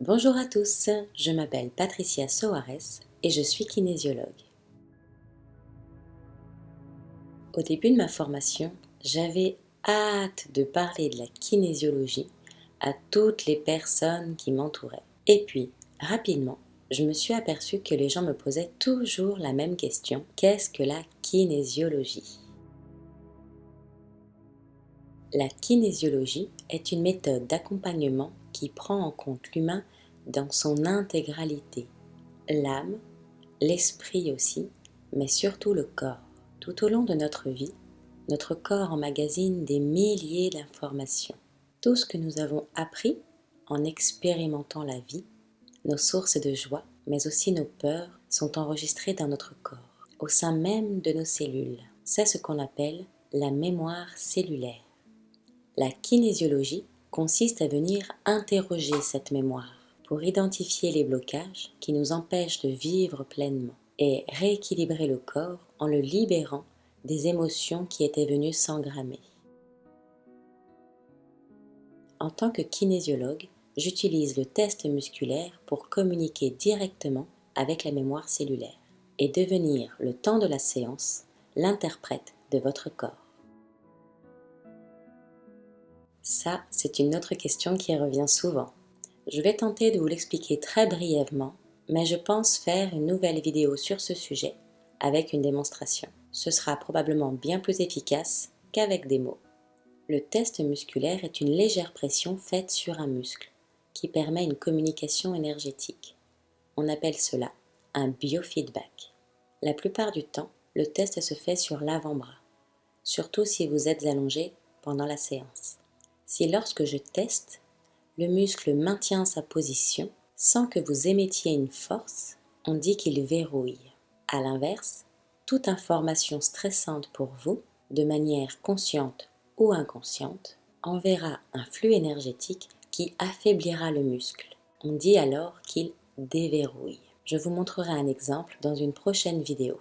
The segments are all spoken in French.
Bonjour à tous, je m'appelle Patricia Soares et je suis kinésiologue. Au début de ma formation, j'avais hâte de parler de la kinésiologie à toutes les personnes qui m'entouraient. Et puis, rapidement, je me suis aperçue que les gens me posaient toujours la même question. Qu'est-ce que la kinésiologie ? La kinésiologie est une méthode d'accompagnement qui prend en compte l'humain dans son intégralité, l'âme, l'esprit aussi, mais surtout le corps. Tout au long de notre vie, notre corps emmagasine des milliers d'informations. Tout ce que nous avons appris en expérimentant la vie, nos sources de joie, mais aussi nos peurs, sont enregistrées dans notre corps, au sein même de nos cellules. C'est ce qu'on appelle la mémoire cellulaire. La kinésiologie consiste à venir interroger cette mémoire pour identifier les blocages qui nous empêchent de vivre pleinement et rééquilibrer le corps en le libérant des émotions qui étaient venues s'engrammer. En tant que kinésiologue, j'utilise le test musculaire pour communiquer directement avec la mémoire cellulaire et devenir, le temps de la séance, l'interprète de votre corps. Ça, c'est une autre question qui revient souvent. Je vais tenter de vous l'expliquer très brièvement, mais je pense faire une nouvelle vidéo sur ce sujet avec une démonstration. Ce sera probablement bien plus efficace qu'avec des mots. Le test musculaire est une légère pression faite sur un muscle qui permet une communication énergétique. On appelle cela un biofeedback. La plupart du temps, le test se fait sur l'avant-bras, surtout si vous êtes allongé pendant la séance. Si lorsque je teste, le muscle maintient sa position sans que vous émettiez une force, on dit qu'il verrouille. A l'inverse, toute information stressante pour vous, de manière consciente ou inconsciente, enverra un flux énergétique qui affaiblira le muscle. On dit alors qu'il déverrouille. Je vous montrerai un exemple dans une prochaine vidéo.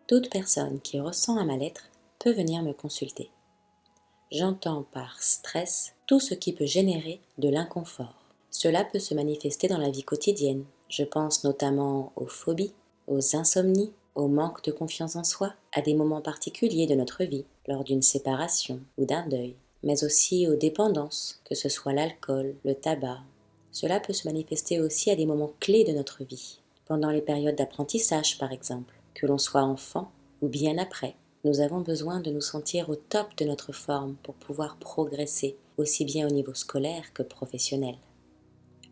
Toute personne qui ressent un mal-être peut venir me consulter. J'entends par stress tout ce qui peut générer de l'inconfort. Cela peut se manifester dans la vie quotidienne. Je pense notamment aux phobies, aux insomnies, au manque de confiance en soi, à des moments particuliers de notre vie, lors d'une séparation ou d'un deuil, mais aussi aux dépendances, que ce soit l'alcool, le tabac. Cela peut se manifester aussi à des moments clés de notre vie, pendant les périodes d'apprentissage par exemple, que l'on soit enfant ou bien après. Nous avons besoin de nous sentir au top de notre forme pour pouvoir progresser, aussi bien au niveau scolaire que professionnel.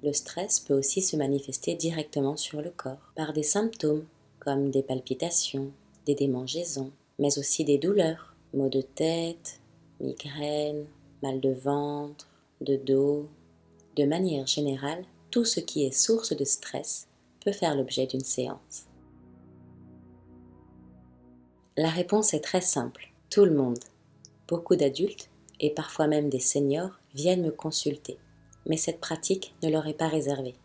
Le stress peut aussi se manifester directement sur le corps, par des symptômes comme des palpitations, des démangeaisons, mais aussi des douleurs, maux de tête, migraines, mal de ventre, de dos. De manière générale, tout ce qui est source de stress peut faire l'objet d'une séance. La réponse est très simple. Tout le monde, beaucoup d'adultes et parfois même des seniors viennent me consulter, mais cette pratique ne leur est pas réservée.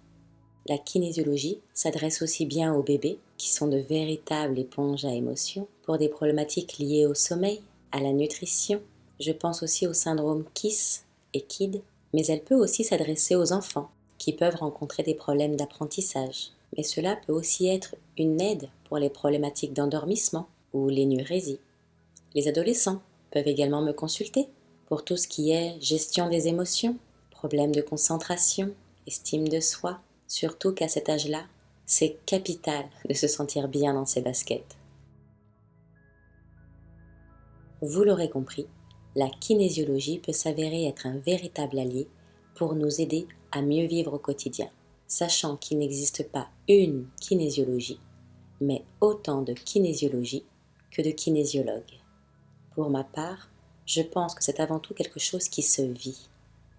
La kinésiologie s'adresse aussi bien aux bébés, qui sont de véritables éponges à émotions, pour des problématiques liées au sommeil, à la nutrition. Je pense aussi au syndrome KISS et KID, mais elle peut aussi s'adresser aux enfants, qui peuvent rencontrer des problèmes d'apprentissage. Mais cela peut aussi être une aide pour les problématiques d'endormissement ou l'énurésie. Les adolescents peuvent également me consulter pour tout ce qui est gestion des émotions, problèmes de concentration, estime de soi, surtout qu'à cet âge-là, c'est capital de se sentir bien dans ses baskets. Vous l'aurez compris, la kinésiologie peut s'avérer être un véritable allié pour nous aider à mieux vivre au quotidien, sachant qu'il n'existe pas une kinésiologie, mais autant de kinésiologie que de kinésiologues. Pour ma part, je pense que c'est avant tout quelque chose qui se vit,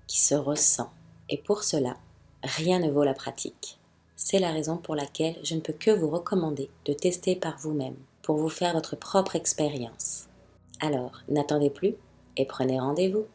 qui se ressent, et pour cela, rien ne vaut la pratique. C'est la raison pour laquelle je ne peux que vous recommander de tester par vous-même, pour vous faire votre propre expérience. Alors, n'attendez plus et prenez rendez-vous.